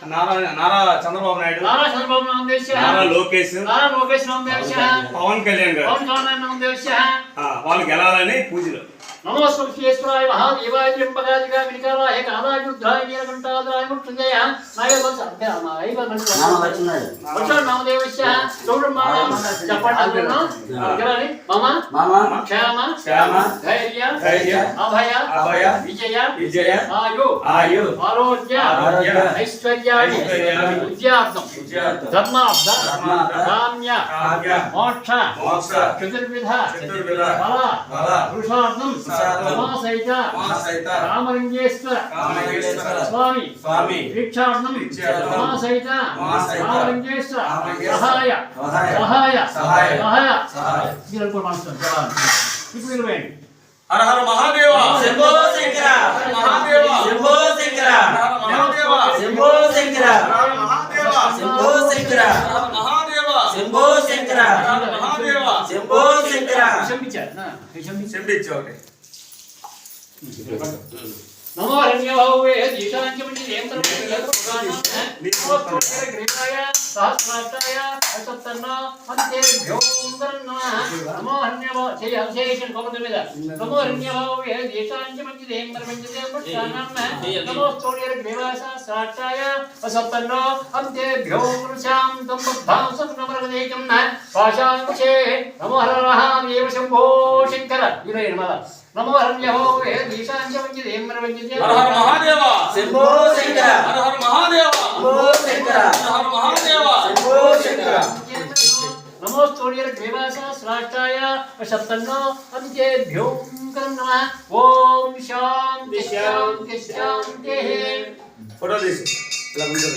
నారా చంద్రబాబు నాయుడు, నారా లోకేష్, పవన్ కళ్యాణ్ గారు వాళ్ళు గెలాలని పూజలు. నమోస్మృత్యేశ్వరాయ మహాదేవాయ త్ర్యంబకాదిగా వినికారాయ కాలాయుద్ధాయ నీలకంఠాదాయ మృత్యుంజయ నాగవత్స నామదేవస్య చౌడమానం చెప్పండి గెలాలి. మమ క్షేమ ధైర్య అభయ విజయ ఆయు ఆరోగ్య ఐశ్వర్యాది విద్యార్థం ధర్మార్థ కామ్య మోక్ష చతుర్విధ ఫల పురుషార్థం సహిత రామలింగేశ్వర స్వామి దీక్షార్థం సహిత రామలింగేశ్వర సహాయ ఇప్పుడు హర హర మహాదేవ శంభో శంకర మహాదేవ శంభో శంకర మహాదేవ శంభో శంకర మహాదేవ శంభో శంకర మహాదేవ శంభో శంకర మహాదేవ శంభో శంకర చెంబిచ్చావు నమో రణ్యభావే దీశాంచమంచిదేంద్రం గ్రీవాయ సహస్రాష్టాయ అసత్తన్న అంతేభ్యో నమో రణ్యభావ చేయాల్సేషన్ కోపద మీద నమో రణ్యభావే దీశాంచమంచిదేంద్రం నమో స్తోర్య గ్రీవాయ సహస్రాష్టాయ అసత్తన్న అంతేభ్యో శాంతం బద్ధాంసం నమరదేకం పాశాంకుశే నమో హర మహాదేవ శంభో శంకర వీరయ్య నమః నమో హరణ్యభావే దీశాంచమంచిదేంద్రం హర హర మహాదేవ శంభో శంకర హర హర మహాదేవ శంభో శంకర హర హర మహాదేవ శంభో శంకర నమో స్తోర్య గ్రీవాయ సహస్రాష్టాయ అసత్తన్న అంతేభ్యో నమః ఓం శాంతి శాంతి శాంతి ఫోటో తీసి ఇలా ముందు